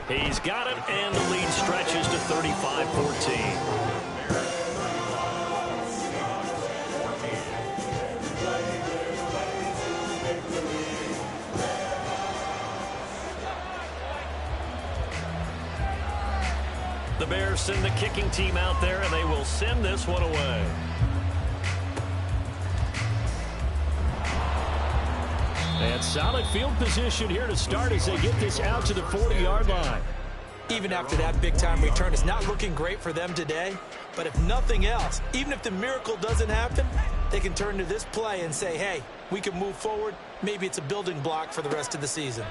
Speaker 1: He's got it, and the lead stretches to 35-14. The Bears send the kicking team out there, and they will send this one away.
Speaker 4: And solid field position here to start as they get this out to the 40-yard line.
Speaker 3: Even after that big-time return, it's not looking great for them today. But if nothing else, even if the miracle doesn't happen, they can turn to this play and say, hey, we can move forward. Maybe it's a building block for the rest of the season.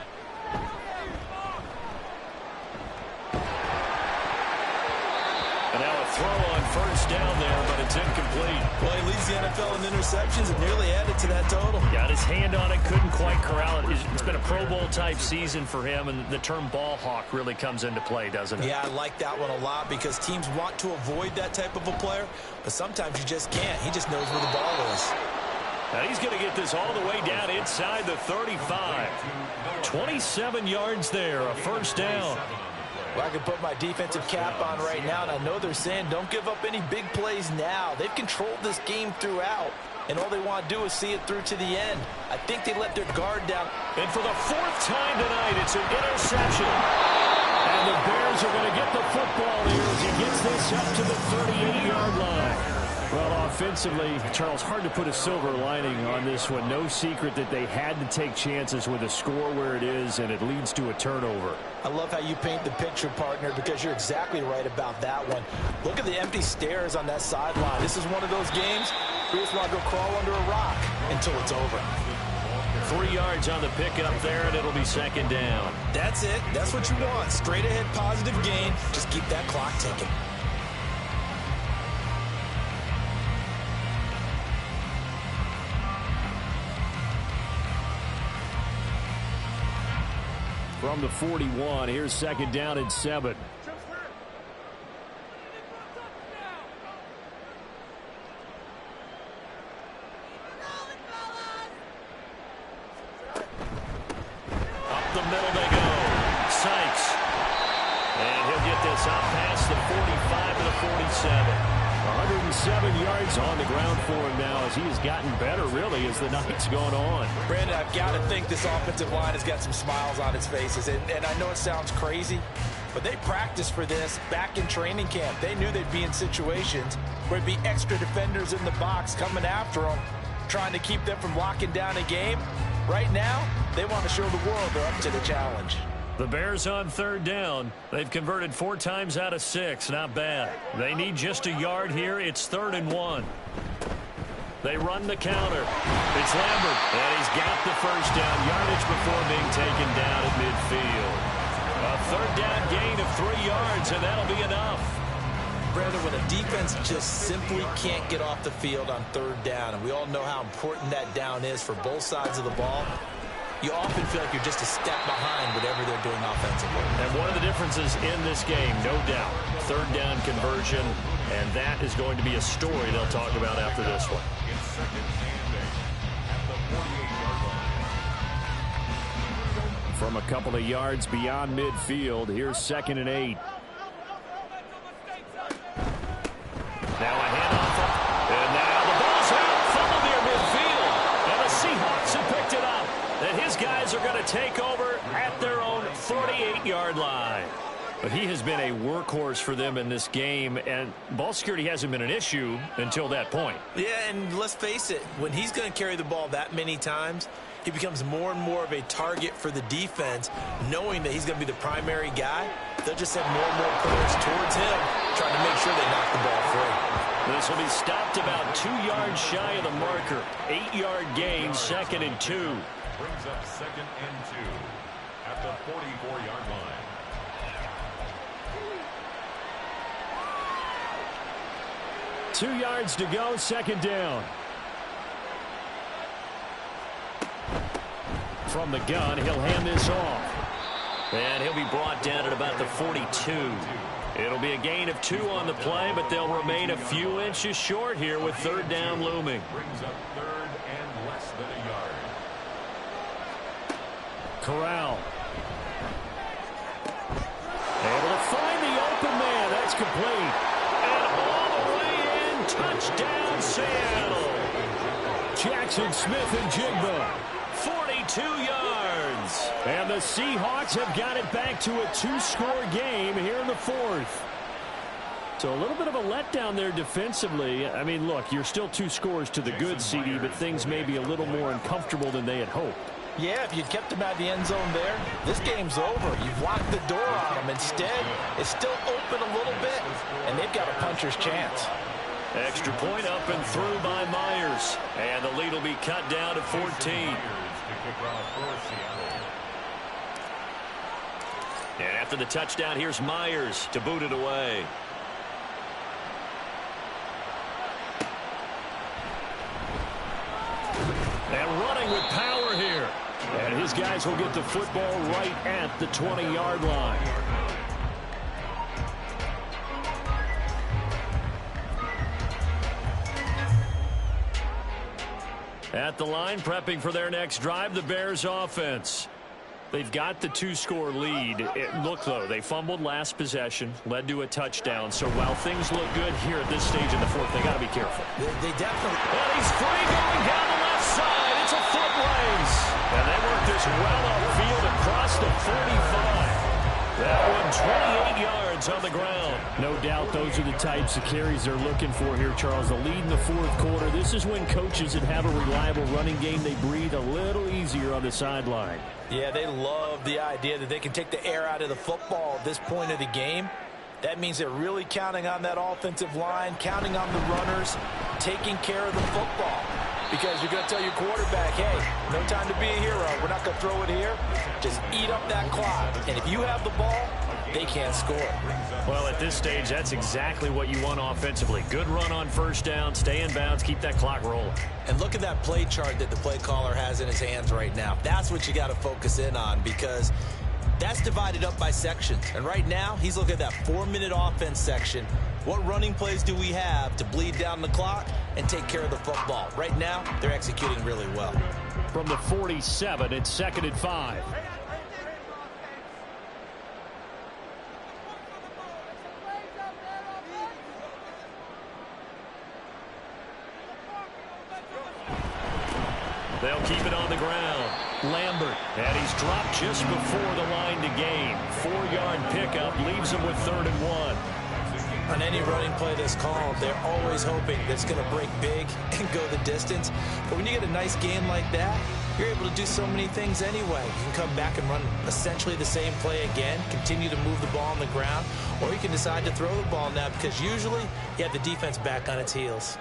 Speaker 1: And now a throw on first down there, but it's incomplete.
Speaker 3: Well, he leads the NFL in interceptions and nearly added to that total.
Speaker 1: Got his hand on it, couldn't quite corral it. It's been a Pro Bowl-type season for him, and the term ball hawk really comes into play, doesn't it?
Speaker 3: Yeah, I like that one a lot because teams want to avoid that type of a player, but sometimes you just can't. He just knows where the ball is.
Speaker 1: Now he's going to get this all the way down inside the 35. 27 yards there, a first down.
Speaker 2: Well, I can put my defensive cap on right now, and I know they're saying don't give up any big plays now. They've controlled this game throughout, and all they want to do is see it through to the end. I think they let their guard down.
Speaker 1: And for the 4th time tonight, it's an interception. And the Bears are going to get the football here as he gets this up to the 38-yard line. Well, offensively, Charles, hard to put a silver lining on this one. No secret that they had to take chances with a score where it is, and it leads to a turnover.
Speaker 2: I love how you paint the picture, partner, because you're exactly right about that one. Look at the empty stares on that sideline. This is one of those games where you just want to go crawl under a rock until it's over.
Speaker 1: 3 yards on the pickup there, and it'll be 2nd down.
Speaker 3: That's it. That's what you want. Straight ahead positive gain. Just keep that clock ticking.
Speaker 1: From the 41, here's 2nd down and 7. Up the middle they go. Sykes. And he'll get this up past the 45 to the 47. 107 yards on the ground for him now as he has gotten better, really, as the night's gone on.
Speaker 2: Brandon, I've got to think this offensive line has got some smiles on its faces. And I know it sounds crazy, but they practiced for this back in training camp. They knew they'd be in situations where there'd be extra defenders in the box coming after them, trying to keep them from locking down a game. Right now, they want to show the world they're up to the challenge.
Speaker 1: The Bears on 3rd down. They've converted 4 times out of 6. Not bad. They need just a yard here. It's 3rd and 1. They run the counter. It's Lambert, and he's got the 1st down yardage before being taken down at midfield. A 3rd down gain of 3 yards, and that'll be enough.
Speaker 3: Brandon, when a defense just simply can't get off the field on 3rd down, and we all know how important that down is for both sides of the ball, you often feel like you're just a step behind whatever they're doing offensively.
Speaker 1: And one of the differences in this game, no doubt, 3rd down conversion, and that is going to be a story they'll talk about after this one. From a couple of yards beyond midfield, here's 2nd and 8. Now a handoff, and now the ball's out, fumble near midfield, and the Seahawks have picked it up. And his guys are going to take over at their own 48-yard line. But he has been a workhorse for them in this game, and ball security hasn't been an issue until that point.
Speaker 3: Yeah, and let's face it, when he's going to carry the ball that many times, he becomes more and more of a target for the defense, knowing that he's going to be the primary guy. They'll just send more and more players towards him, trying to make sure they knock the ball free.
Speaker 1: This will be stopped about 2 yards shy of the marker. 8-yard gain, 2nd and 2.
Speaker 5: Brings up 2nd and 2 at the 44-yard line.
Speaker 1: Two yards to go, 2nd down. From the gun, he'll hand this off. And he'll be brought down at about the 42. It'll be a gain of 2 on the play, but they'll remain a few inches short here with 3rd down looming.
Speaker 5: Brings up 3rd and less than a yard.
Speaker 1: Corral. Able to find the open man. That's complete. And all the way in. Touchdown, Seattle. Jackson Smith and Jigba. 42 yards. And the Seahawks have got it back to a 2-score game here in the 4th. So a little bit of a letdown there defensively. I mean, look, you're still 2 scores to the good, CD, but things may be a little more uncomfortable than they had hoped.
Speaker 2: Yeah, if you'd kept him out of the end zone there, this game's over. You've locked the door on him. Instead, it's still open a little bit, and they've got a puncher's chance.
Speaker 1: Extra point up and through by Myers. And the lead will be cut down to 14. And after the touchdown, here's Myers to boot it away. And running with power here. And his guys will get the football right at the 20-yard line. At the line, prepping for their next drive, the Bears offense. They've got the two-score lead. Look, though, they fumbled last possession, led to a touchdown. So while things look good here at this stage in the fourth, they got to be careful.
Speaker 3: They definitely.
Speaker 1: And he's free going down the left side. It's a foot race. And they work this well upfield across the 45. That one, 28 yards on the ground.
Speaker 4: No doubt those are the types of carries they're looking for here, Charles. The lead in the fourth quarter. This is when coaches that have a reliable running game, they breathe a little easier on the sideline.
Speaker 2: Yeah, they love the idea that they can take the air out of the football at this point of the game. That means they're really counting on that offensive line, counting on the runners, taking care of the football. Because you're going to tell your quarterback, hey, no time to be a hero. We're not going to throw it here. Just eat up that clock. And if you have the ball, they can't score.
Speaker 1: Well, at this stage, that's exactly what you want offensively. Good run on first down, stay in bounds, keep that clock rolling.
Speaker 3: And look at that play chart that the play caller has in his hands right now. That's what you got to focus in on, because that's divided up by sections. And right now, he's looking at that 4-minute offense section. What running plays do we have to bleed down the clock and take care of the football? Right now, they're executing really well.
Speaker 4: From the 47, it's 2nd and 5.
Speaker 1: They'll keep it on the ground. Lambert, and he's dropped just before the line to gain. 4-yard pickup leaves him with 3rd and 1.
Speaker 3: On any running play that's called, they're always hoping that it's going to break big and go the distance. But when you get a nice game like that, you're able to do so many things anyway. You can come back and run essentially the same play again, continue to move the ball on the ground, or you can decide to throw the ball now, because usually you have the defense back on its heels.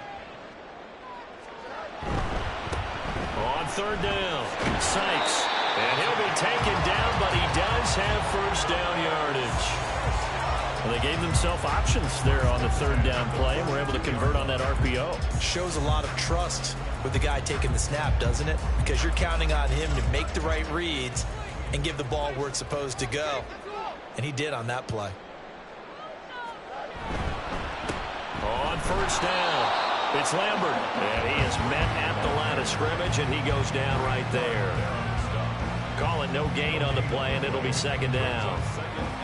Speaker 1: On 3rd down, Sykes. And he'll be taken down, but he does have first down yardage. Well, they gave themselves options there on the 3rd down play, and were able to convert on that RPO.
Speaker 3: Shows a lot of trust with the guy taking the snap, doesn't it? Because you're counting on him to make the right reads and give the ball where it's supposed to go. And he did on that play.
Speaker 1: On 1st down, it's Lambert. And he is met at the line of scrimmage, and he goes down right there. Call it no gain on the play, and it'll be 2nd down.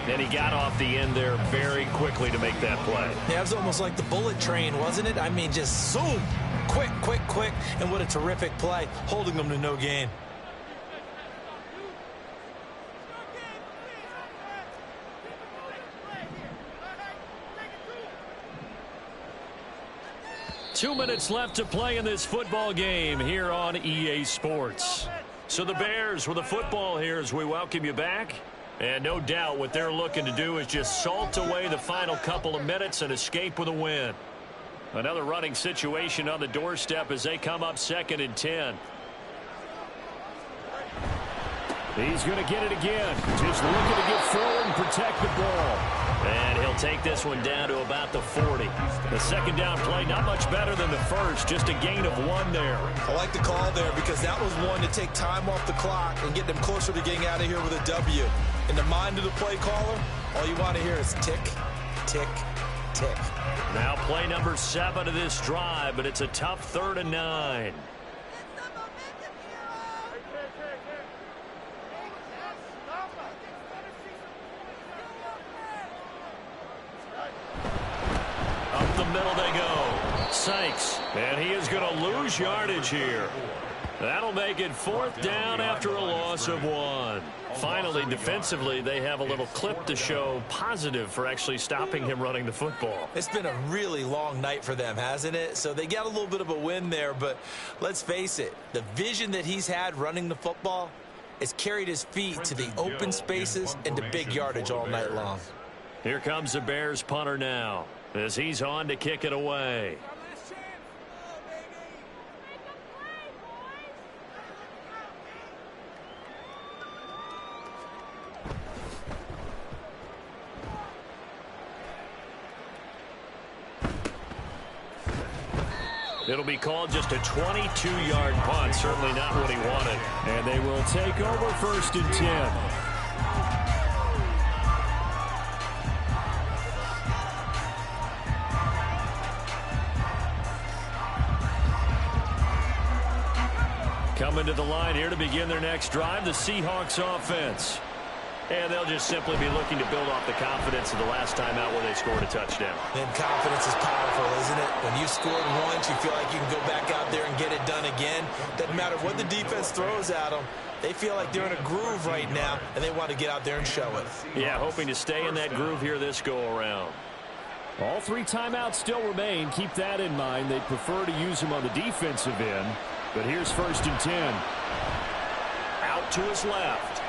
Speaker 1: And he got off the end there very quickly to make that play.
Speaker 3: Yeah, it was almost like the bullet train, wasn't it? I mean, just zoom. Quick, quick, quick. And what a terrific play, holding them to no gain.
Speaker 1: Two minutes left to play in this football game here on EA Sports. So the Bears with the football here as we welcome you back. And no doubt what they're looking to do is just salt away the final couple of minutes and escape with a win. Another running situation on the doorstep as they come up 2nd and 10.
Speaker 4: He's going to get it again. Just looking to get forward and protect the ball.
Speaker 1: And he'll take this one down to about the 40. The 2nd down play not much better than the first. Just a gain of 1 there.
Speaker 3: I like the call there, because that was one to take time off the clock and get them closer to getting out of here with a W. In the mind of the play caller, all you want to hear is tick, tick, tick.
Speaker 1: Now play number 7 of this drive, but it's a tough 3rd and 9. Up the middle they go. Sykes, and he is going to lose yardage here. That'll make it 4th down after a loss of 1. Finally, defensively, they have a little clip to show positive for actually stopping him running the football.
Speaker 3: It's been a really long night for them, hasn't it? So they got a little bit of a win there, but let's face it, the vision that he's had running the football has carried his feet to the open spaces and to big yardage all night long.
Speaker 1: Here comes the Bears punter now as he's on to kick it away. It'll be called just a 22-yard punt. Certainly not what he wanted.
Speaker 4: And they will take over 1st and 10.
Speaker 1: Coming to the line here to begin their next drive, the Seahawks offense. And they'll just simply be looking to build off the confidence of the last time out where they scored a touchdown.
Speaker 3: And confidence is powerful, isn't it? When you scored once, you feel like you can go back out there and get it done again. Doesn't matter what the defense throws at them. They feel like they're in a groove right now, and they want to get out there and show it.
Speaker 1: Yeah, hoping to stay in that groove here this go-around.
Speaker 4: All 3 timeouts still remain. Keep that in mind. They'd prefer to use them on the defensive end. But here's 1st and 10.
Speaker 1: Out to his left.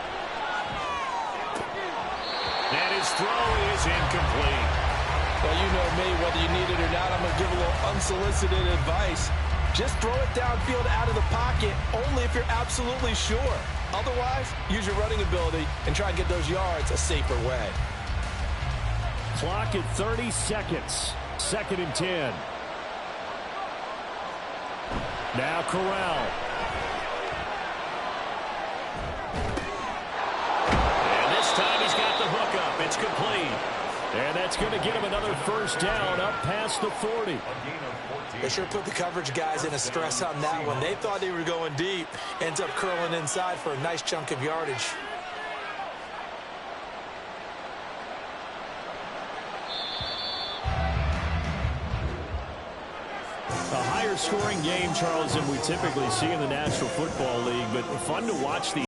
Speaker 1: And his throw is incomplete.
Speaker 2: Well, you know me, whether you need it or not, I'm going to give a little unsolicited advice. Just throw it downfield out of the pocket only if you're absolutely sure. Otherwise, use your running ability and try and get those yards a safer way.
Speaker 4: Clock at 30 seconds. 2nd and 10. Now Corral.
Speaker 1: And this time he's got the hook up. It's complete.
Speaker 4: And that's going to get him another 1st down up past the 40.
Speaker 3: They sure put the coverage guys in a stress on that one. They thought they were going deep. Ends up curling inside for a nice chunk of yardage.
Speaker 4: A higher scoring game, Charles, than we typically see in the National Football League, but fun to watch the